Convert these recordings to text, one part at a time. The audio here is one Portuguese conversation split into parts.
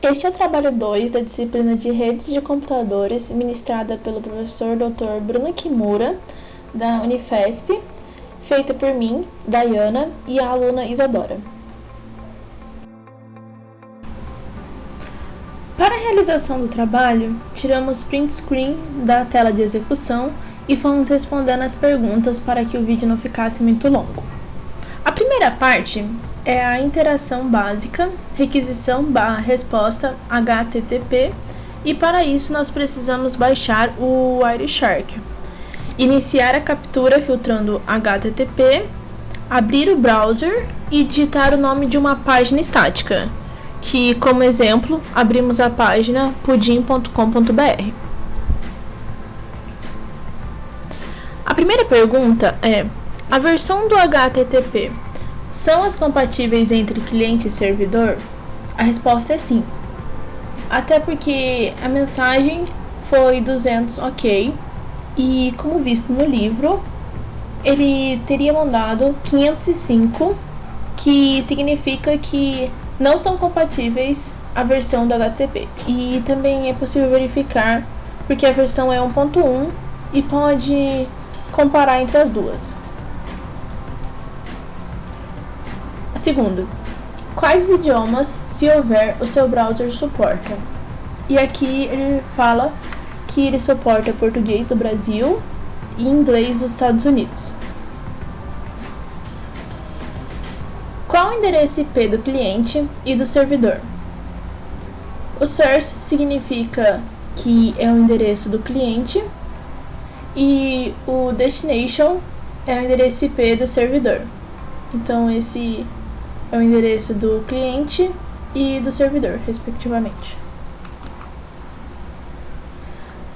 Este é o trabalho 2 da disciplina de Redes de Computadores, ministrada pelo professor Dr. Bruno Kimura, da Unifesp, feita por mim, Dayana, e a aluna Isadora. Para a realização do trabalho, tiramos print screen da tela de execução e fomos respondendo as perguntas para que o vídeo não ficasse muito longo. A primeira parte é a interação básica, requisição/resposta HTTP, e para isso nós precisamos baixar o Wireshark, iniciar a captura filtrando HTTP, abrir o browser e digitar o nome de uma página estática, que, como exemplo, abrimos a página pudim.com.br. A primeira pergunta é: a versão do HTTP são as compatíveis entre cliente e servidor? A resposta é sim. Até porque a mensagem foi 200 ok e, como visto no livro, ele teria mandado 505, que significa que não são compatíveis a versão do HTTP. E também é possível verificar porque a versão é 1.1 e pode comparar entre as duas. Segundo, quais idiomas, se houver, o seu browser suporta? E aqui ele fala que ele suporta português do Brasil e inglês dos Estados Unidos. Qual o endereço IP do cliente e do servidor? O source significa que é o endereço do cliente e o destination é o endereço IP do servidor. Então esse é o endereço do cliente e do servidor, respectivamente.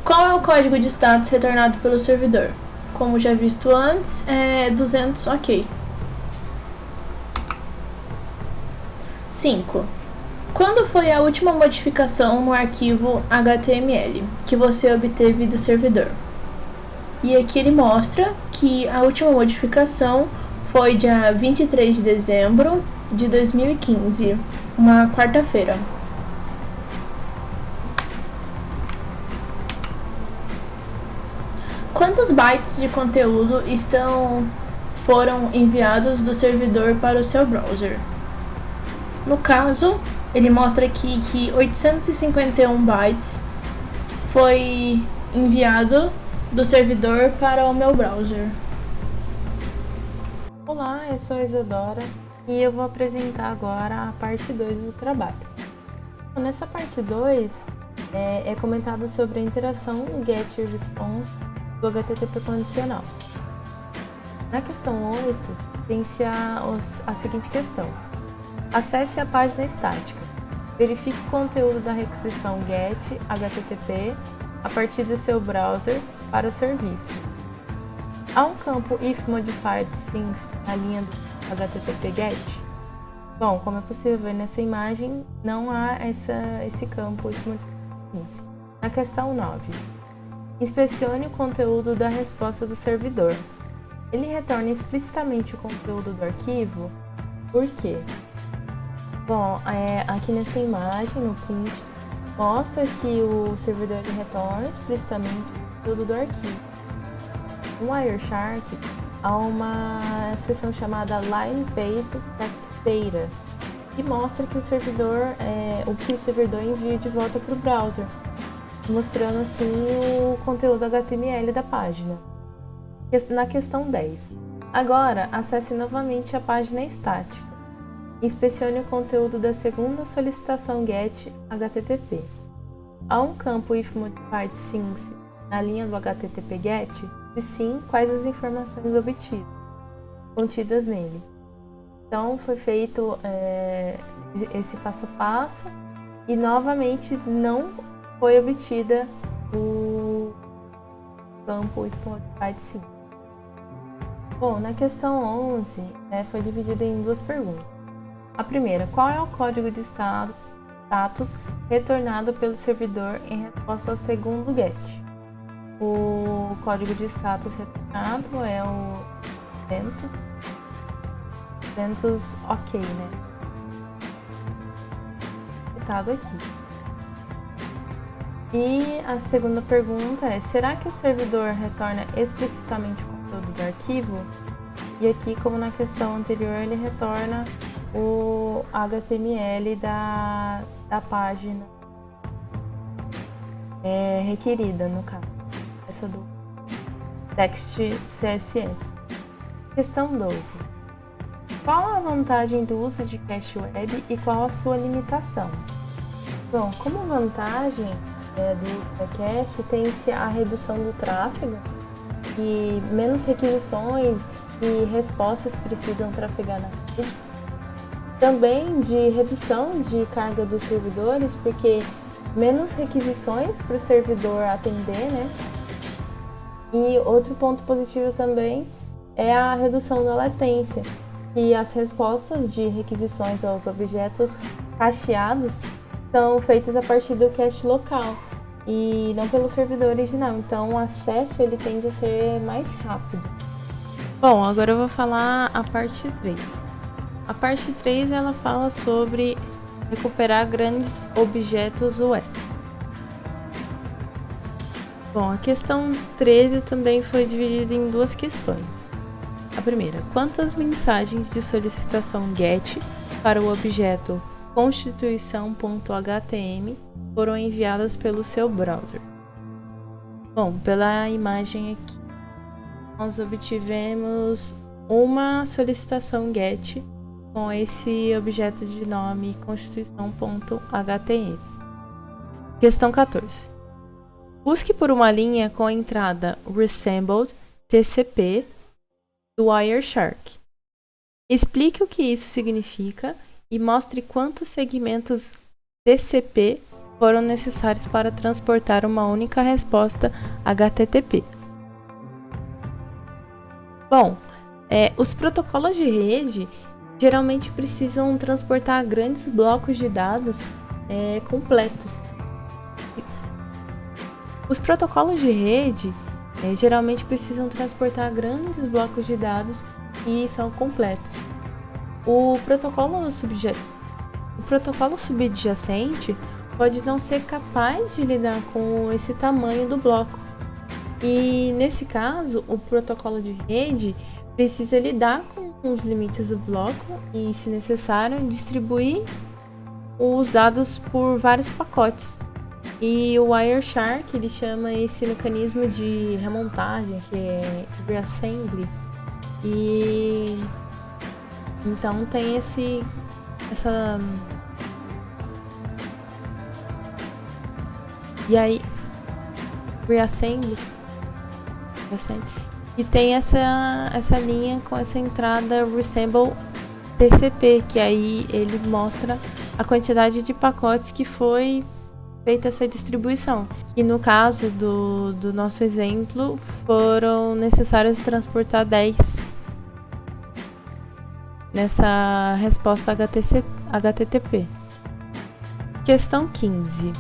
Qual é o código de status retornado pelo servidor? Como já visto antes, é 200 ok. 5. Quando foi a última modificação no arquivo HTML que você obteve do servidor? E aqui ele mostra que a última modificação foi dia 23 de dezembro de 2015, uma quarta-feira. Quantos bytes de conteúdo foram enviados do servidor para o seu browser? No caso, ele mostra aqui que 851 bytes foi enviado do servidor para o meu browser. Olá, eu sou a Isadora e eu vou apresentar agora a parte 2 do trabalho. Nessa parte 2 é comentado sobre a interação GET e RESPONSE do HTTP condicional. Na questão 8, tem-se a seguinte questão: acesse a página estática. Verifique o conteúdo da requisição GET HTTP a partir do seu browser para o serviço. Há um campo if modified since na linha do HTTP GET? Bom, como é possível ver nessa imagem, não há esse campo if modified since. Na questão 9, inspecione o conteúdo da resposta do servidor. Ele retorna explicitamente o conteúdo do arquivo? Por quê? Bom, aqui nessa imagem, no print, mostra que o servidor ele retorna explicitamente o conteúdo do arquivo. No Wireshark, há uma seção chamada Line Based Text Data, que mostra que o servidor envia de volta para o browser, mostrando assim o conteúdo HTML da página. Na questão 10. Agora, acesse novamente a página estática. Inspecione o conteúdo da segunda solicitação GET HTTP. Há um campo if modified since na linha do HTTP GET? Se sim, quais as informações contidas nele? Então, foi feito esse passo a passo e novamente não foi obtida o campo if modified since. Bom, na questão 11, foi dividida em duas perguntas. A primeira: qual é o código de status retornado pelo servidor em resposta ao segundo GET? O código de status retornado é o 200 ok, né? comentado aqui. E a segunda pergunta é: será que o servidor retorna explicitamente o conteúdo do arquivo? E aqui, como na questão anterior, ele retorna o HTML da página requerida, no caso, essa do text CSS. Questão 12. Qual a vantagem do uso de cache web e qual a sua limitação? Bom, como vantagem do cache tem-se a redução do tráfego e menos requisições e respostas precisam trafegar na rede. Também de redução de carga dos servidores, porque menos requisições para o servidor atender, né? E outro ponto positivo também é a redução da latência, e as respostas de requisições aos objetos cacheados são feitas a partir do cache local e não pelo servidor original, então o acesso ele tende a ser mais rápido. Bom, agora eu vou falar a parte 3. A parte 3 ela fala sobre recuperar grandes objetos web. Bom, a questão 13 também foi dividida em duas questões. A primeira: quantas mensagens de solicitação GET para o objeto constituição.htm foram enviadas pelo seu browser? Bom, pela imagem aqui, nós obtivemos uma solicitação GET com esse objeto de nome constituição.htm. Questão 14. Busque por uma linha com a entrada resembled TCP do Wireshark. Explique o que isso significa e mostre quantos segmentos TCP foram necessários para transportar uma única resposta HTTP. Bom, os protocolos de rede geralmente precisam transportar grandes blocos de dados completos. Os protocolos de rede geralmente precisam transportar grandes blocos de dados e são completos. O protocolo subjacente pode não ser capaz de lidar com esse tamanho do bloco. E nesse caso, o protocolo de rede precisa lidar com os limites do bloco e, se necessário, distribuir os dados por vários pacotes. E o Wireshark ele chama esse mecanismo de remontagem, que é reassembly. E então tem essa e aí reassembly e tem essa linha com essa entrada resemble TCP, que aí ele mostra a quantidade de pacotes que foi feita essa distribuição. E no caso do nosso exemplo, foram necessários transportar 10 nessa resposta HTTP. Questão 15.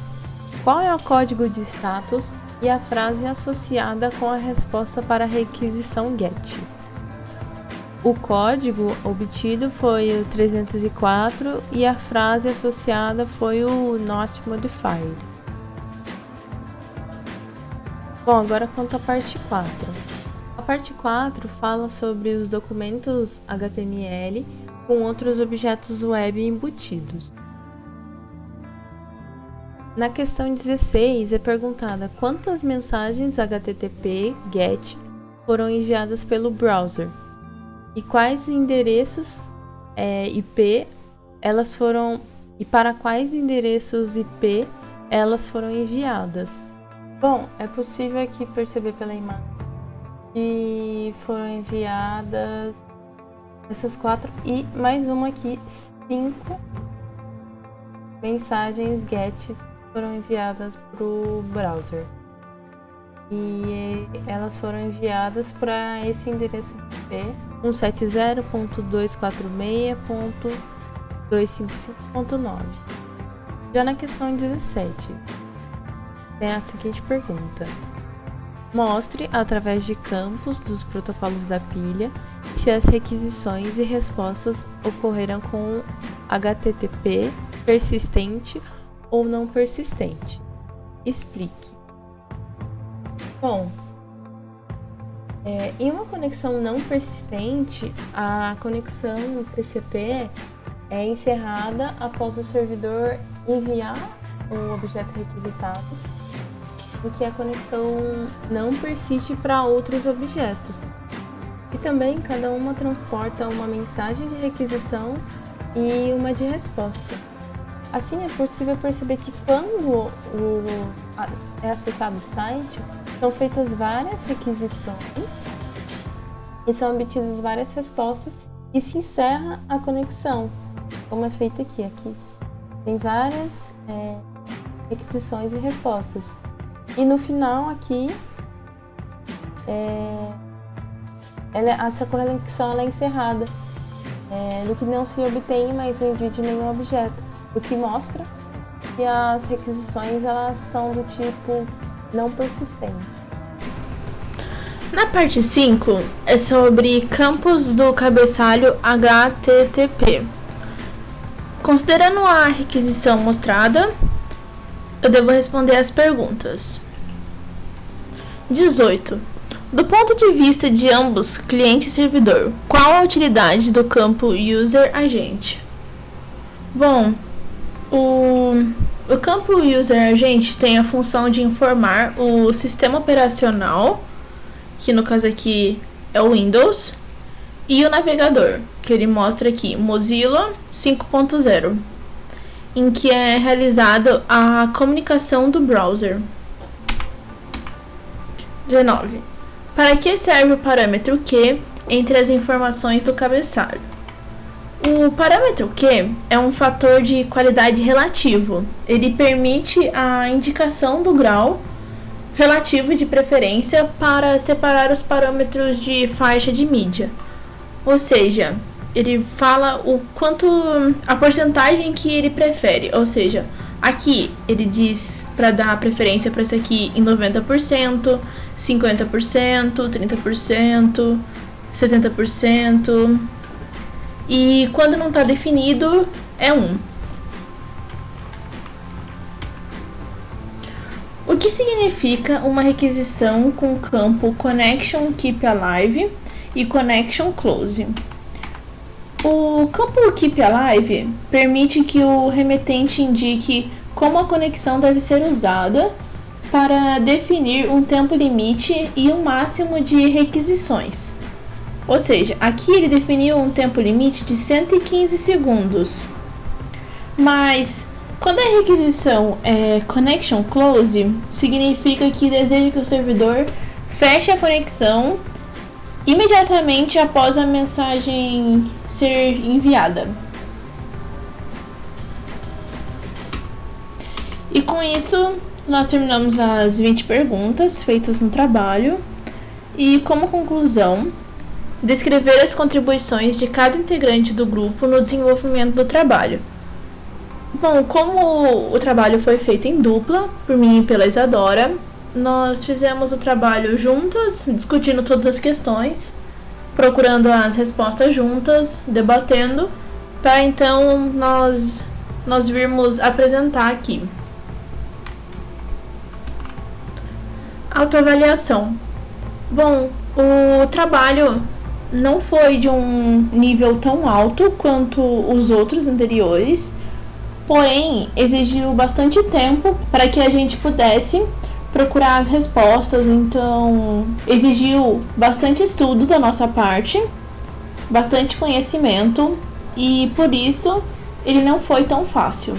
Qual é o código de status e a frase associada com a resposta para a requisição GET? O código obtido foi o 304 e a frase associada foi o not modified. Bom, agora quanto à parte 4. A parte 4 fala sobre os documentos HTML com outros objetos web embutidos. Na questão 16 é perguntada quantas mensagens HTTP GET foram enviadas pelo browser e quais endereços IP elas foram e para quais endereços IP elas foram enviadas. Bom, é possível aqui perceber pela imagem que foram enviadas essas 4 e mais uma aqui, 5 mensagens GET foram enviadas para o browser. E elas foram enviadas para esse endereço IP 170.246.255.9. Já na questão 17, tem a seguinte pergunta: mostre, através de campos dos protocolos da pilha, se as requisições e respostas ocorreram com HTTP persistente ou não persistente? Explique. Bom, em uma conexão não persistente, a conexão TCP é encerrada após o servidor enviar o objeto requisitado, em que a conexão não persiste para outros objetos. E também cada uma transporta uma mensagem de requisição e uma de resposta. Assim, é possível perceber que quando é acessado o site, são feitas várias requisições e são obtidas várias respostas e se encerra a conexão, como é feito aqui. Aqui tem várias requisições e respostas. E no final aqui, essa conexão é encerrada, do que não se obtém mais o envio de nenhum objeto, o que mostra que as requisições elas são do tipo não persistente. Na parte 5 é sobre campos do cabeçalho HTTP. Considerando a requisição mostrada, eu devo responder as perguntas. 18. Do ponto de vista de ambos, cliente e servidor, qual a utilidade do campo user-agente? Bom, o campo user-agente tem a função de informar o sistema operacional, que no caso aqui é o Windows, e o navegador, que ele mostra aqui, Mozilla 5.0, em que é realizada a comunicação do browser. 19. Para que serve o parâmetro Q entre as informações do cabeçalho? O parâmetro Q é um fator de qualidade relativo. Ele permite a indicação do grau relativo de preferência para separar os parâmetros de faixa de mídia. Ou seja, ele fala o quanto a porcentagem que ele prefere. Ou seja, aqui ele diz para dar preferência para isso aqui em 90%, 50%, 30%, 70%. E quando não está definido, é 1. O que significa uma requisição com o campo Connection Keep Alive e Connection Close? O campo Keep Alive permite que o remetente indique como a conexão deve ser usada para definir um tempo limite e um máximo de requisições. Ou seja, aqui ele definiu um tempo limite de 115 segundos. Mas quando a requisição é Connection Close, significa que deseja que o servidor feche a conexão imediatamente após a mensagem ser enviada. E com isso, nós terminamos as 20 perguntas feitas no trabalho. E como conclusão, descrever as contribuições de cada integrante do grupo no desenvolvimento do trabalho. Bom, como o trabalho foi feito em dupla, por mim e pela Isadora, nós fizemos o trabalho juntas, discutindo todas as questões, procurando as respostas juntas, debatendo, para então nós virmos apresentar aqui. Autoavaliação. Bom, o trabalho não foi de um nível tão alto quanto os outros anteriores, porém exigiu bastante tempo para que a gente pudesse procurar as respostas, então exigiu bastante estudo da nossa parte, bastante conhecimento e por isso ele não foi tão fácil.